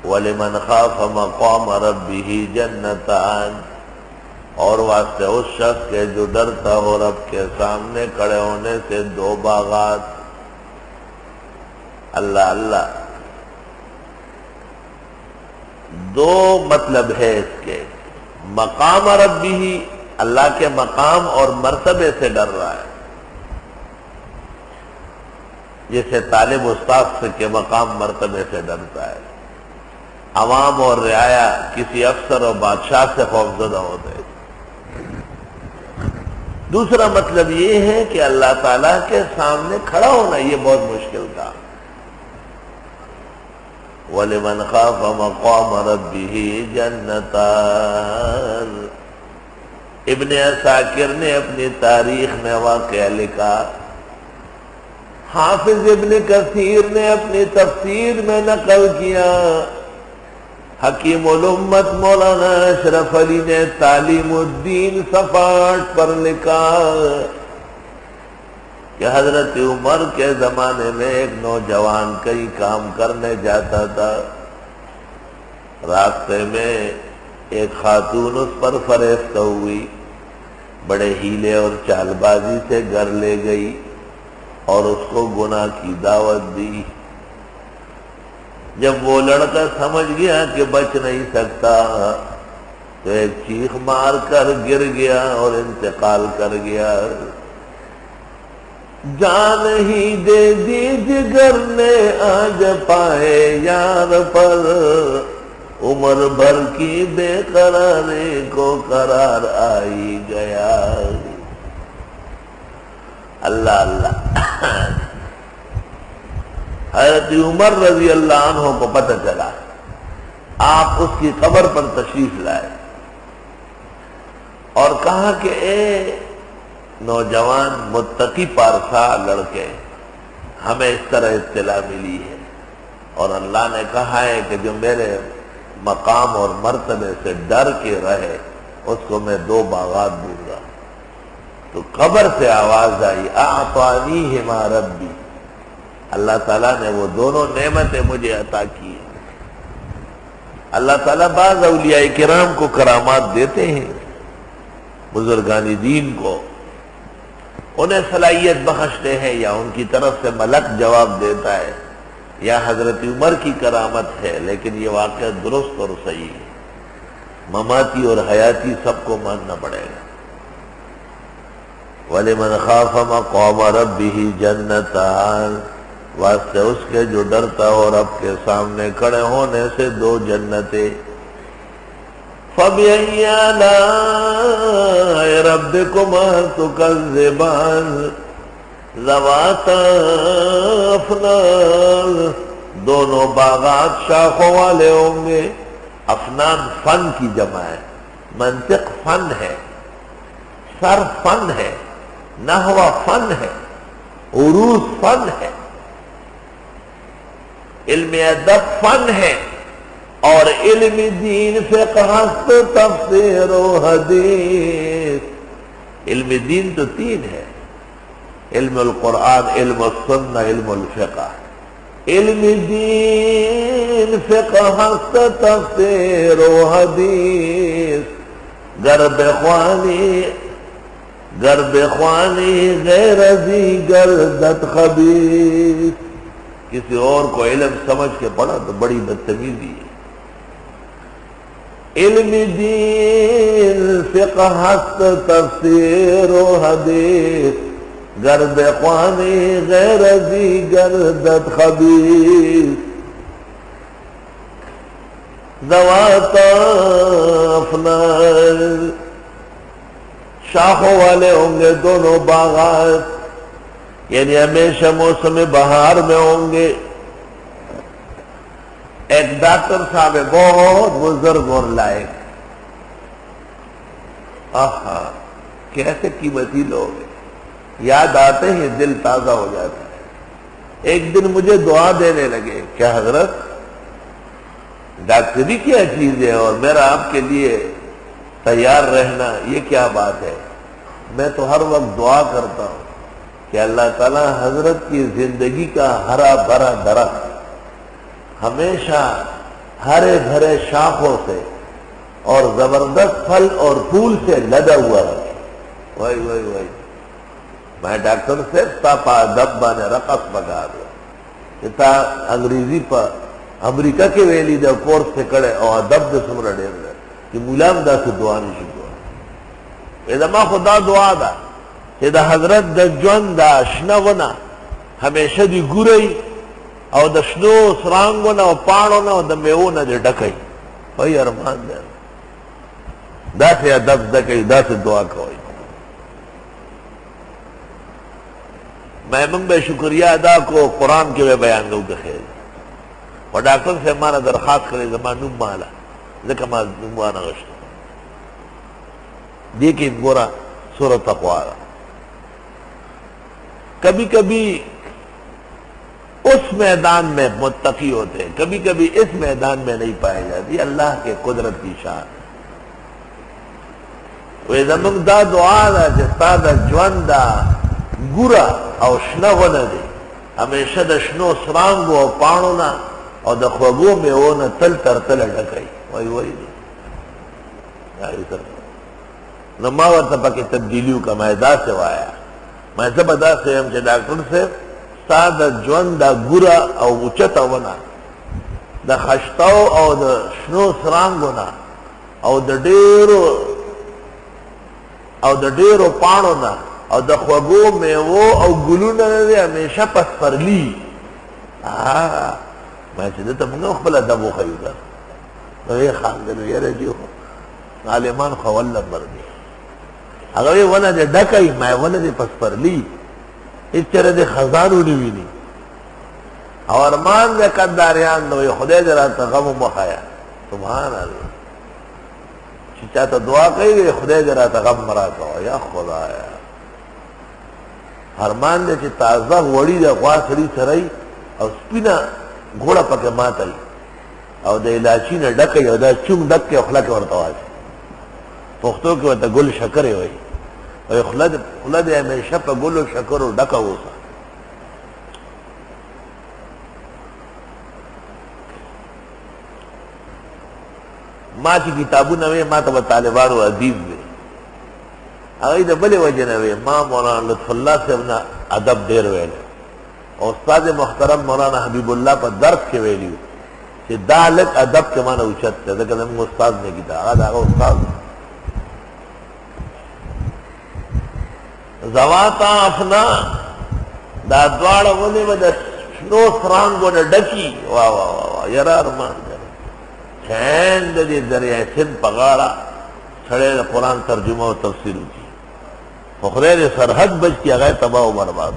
وَلِمَنْ خَافَ مَقَامَ رَبِّهِ جَنَّتَانِ، اور واسطے اس شخص کے جو ڈرتا ہو رب کے سامنے کھڑے ہونے سے دو باغات۔ اللہ اللہ، دو مطلب ہے اس کے۔ مقام ربی، اللہ کے مقام اور مرتبے سے ڈر رہا ہے، جیسے طالب استاد کے مقام مرتبے سے ڈرتا ہے۔ عوام اور رعایا کسی افسر اور بادشاہ سے خوفزدہ ہوتے ہیں۔ دوسرا مطلب یہ ہے کہ اللہ تعالیٰ کے سامنے کھڑا ہونا یہ بہت مشکل تھا۔ وَلِمَنْ خَافَ مَقَامَ رَبِّهِ جَنَّتَانِ۔ ابن عساکر نے اپنی تاریخ میں واقعہ لکھا، حافظ ابن کثیر نے اپنی تفسیر میں نقل کیا، حکیم الامت مولانا اشرف علی نے تعلیم الدین صفحات پر لکھا کہ حضرت عمر کے زمانے میں ایک نوجوان کئی کام کرنے جاتا تھا، راستے میں ایک خاتون اس پر فریفتہ ہوئی، بڑے ہیلے اور چال بازی سے گھر لے گئی اور اس کو گناہ کی دعوت دی۔ جب وہ لڑکا سمجھ گیا کہ بچ نہیں سکتا تو ایک چیخ مار کر گر گیا اور انتقال کر گیا۔ جان ہی دے دی جگر نے آج پائے یار پر، عمر بھر کی بے قراری کو قرار آئی گیا۔ اللہ اللہ، حضرت عمر رضی اللہ عنہ کو پتہ چلا، آپ اس کی قبر پر تشریف لائے اور کہا کہ اے نوجوان متقی پارسا لڑکے، ہمیں اس طرح اطلاع ملی ہے اور اللہ نے کہا ہے کہ جو میرے مقام اور مرتبے سے ڈر کے رہے اس کو میں دو باغات دوں گا۔ تو قبر سے آواز آئی، اعطانیہما ربی، اللہ تعالیٰ نے وہ دونوں نعمتیں مجھے عطا کی ہیں۔ اللہ تعالیٰ بعض اولیاء کرام کو کرامات دیتے ہیں، بزرگان دین کو انہیں صلاحیت بخشتے ہیں، یا ان کی طرف سے ملک جواب دیتا ہے، یا حضرت عمر کی کرامت ہے، لیکن یہ واقعہ درست اور صحیح ہے، مماتی اور حیاتی سب کو ماننا پڑے گا۔ وَلِمَنْ خَافَ مَقَامَ رَبِّهِ جَنَّتَانِ، واسطے اس کے جو ڈرتا ہو رب کے سامنے کھڑے ہونے سے دو جنتیں۔ فَبِأَيِّ آلَاءِ رَبِّكُمَا تُكَذِّبَانِ ذَوَاتَا أَفْنَانٍ، دونوں باغات شاخوں والے ہوں گے۔ افنان فن کی جمع ہے، منطق فن ہے، صرف فن ہے، نحو فن ہے، عروض فن ہے، علم ادب فن ہے، اور علم دین فقہ تفسیر و حدیث۔ علم دین تو تین ہے، علم القرآن، علم السنہ، علم الفقہ۔ علم دین فقہ تفسیر و حدیث، گرب خوانی غیر ذی گردت خبیث۔ کسی اور کو علم سمجھ کے پڑھا تو بڑی بدتمیزی ہے۔ علم دین فقہ تفسیر و حدیث، گرب خوانی غیر ذی گردت خبیث، ذوات افنان، شاخوں والے ہوں گے دونوں باغات، یعنی ہمیشہ موسم بہار میں ہوں گے۔ ایک ڈاکٹر صاحب ہے، بہت بزرگ اور لائق، آہا کیسے قیمتی لوگ ہیں، یاد آتے ہیں دل تازہ ہو جاتا ہے۔ ایک دن مجھے دعا دینے لگے، کیا حضرت ڈاکٹری کیا چیز ہے اور میرا آپ کے لیے تیار رہنا یہ کیا بات ہے؟ میں تو ہر وقت دعا کرتا ہوں کہ اللہ تعالیٰ حضرت کی زندگی کا ہرا بھرا درخت ہمیشہ हरे भरे शाखों से और जबरदस्त फल और फूल से लदा हुआ रखे। वही वही वही मैं डॉक्टर से तापा दब्बा ने रकस बगा दो इता अंग्रेजी पर अमेरिका के वेली द कोर्स से कड़े और दब दे सुमर डेर कि मुलाम दा से दुआ नहीं शुरू एदमा खुदा दुआ दा कि दा हजरत द जवन दा शनवना हमेशा दी गुरई और द शनो सरांगोना और पाणोना और द मेवोना दे डकई वही अरमान दे दा से अदब दकई दा से दुआ कोई मैं मंग शुक्रिया अदा को कुरान के वे बयान दो खेल और डॉक्टर से हमारा दरखास्त करे जमानुम माला जकमा नुमाना गश्त देखिए गोरा सूरत तक़वा कभी कभी उस मैदान में मुत्तकी होते हैं, कभी कभी इस मैदान में नहीं पाए जाती। अल्लाह के कुदरत की शान वे जमदा दुआ दा जस्ता दा ज्वंदा गुरा और शनव न दे हमेशा द शनो सरांगो और पाणो ना और द ख्वगो में वो न तल तर तल ढकई वही वही न मावर तपा की तब्दीलियों का मैदा से वाया मैं जबरदा से हम के डॉक्टर से साद ज्वन दा गुरा और उचता वना द खश्ताओ और द शनो सरांगो ना और द डेरो पाणो ना और द ख्वगो में वो और गुलू न दे हमेशा पसपरली मैं सीधे तो मुंगा खबला दबो खरीदा तो ये खान दे ये रे जो आलिमान खवल्ला मर गए अगर ये वना दे डकई मैं वना दे पसपरली इस तरह दे खजान उड़ी हुई नहीं और मान दे कदारियान दो ये खुदे जरा तगम मखाया सुभान अल्लाह चिचा तो दुआ कही खुदे जरा तगम मरा कहो या खुदाया हरमान दे ची ताजा वड़ी दे ख्वा सड़ी सरई और स्पिना घोड़ा पके मात आई और दे इलाची ने डकई और दे चुम डक के अखला के वर्तवाज पुख्तों के वत गुल शक्कर हुई और खुला दे हमेशा पे गुल शक्कर और डका हो सा माँ की किताबू नवे माँ तब तालिबान अदीब में अगर इधर बले वजह नवे माँ मौलाना लुत्फुल्लाह से अपना अदब देर वेले और उस्ताद मुहतरम मौलाना हबीबुल्लाह पर दर्द के वेल्यू कि दालक अदब के माना उचत थे लेकिन हम उस्ताद ने किया आगा उस्ताद जवाता अपना दादवाड़ होने में स्नो सरांगो ने डकी वाह वाह वाह वाह यरा अरमान चैन दे दरिया सिंध पगाड़ा छड़े कुरान तर्जुमा और तफसीर की फखरेर सरहद बच किया गए तबाह बर्बाद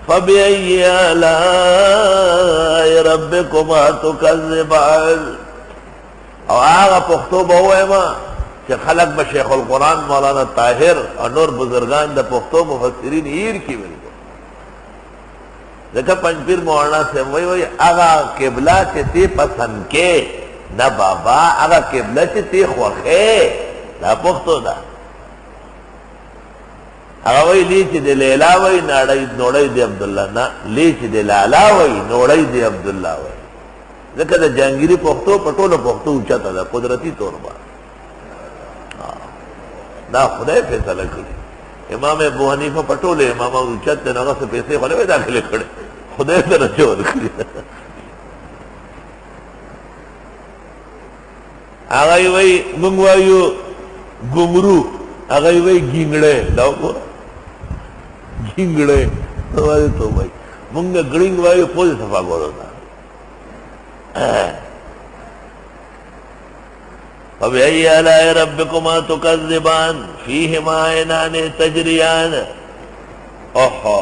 फबिअय्यि आलाइ रब्बिकुमा तुकज़्ज़िबान और आगा पुख्तो बहु है मां कि खलक ब शेखुल कुरान मौलाना ताहिर और नूर बुजुर्गान द पुख्तो मुफस्सिरीन ईर की बिल्कुल देखा पंचपीर मौलाना से वही वही आगा किबला से ते पसंद के न बाबा आगा किबला से ते ख्वखे ना पुख्तो दा आगा वही लीची दे लेला वही नाड़ई नोड़ई दे अब्दुल्ला ना लीची दे लाला वही नोड़ई दे अब्दुल्ला वही देखा दा जहांगीरी पुख्तो पटोलो पुख्तो ऊंचा था कुदरती तौर पर ना खुदा फैसला करी इमाम अबू हनीफा पटोले इमाम उच्चत नगर से पैसे खोले वे दाखिले खड़े खुदा तरह आ गई वही मंगवायु घुंगरू आ गई वही घिंगड़े लाओ को घिंगड़े तो भाई मुंगे गड़िंग वायु पोज सफा बोलो था फबिअय्यि आलाइ रब्बिकुमा तुकज़्ज़िबान फीहिमा ऐनान तजरियान ओहो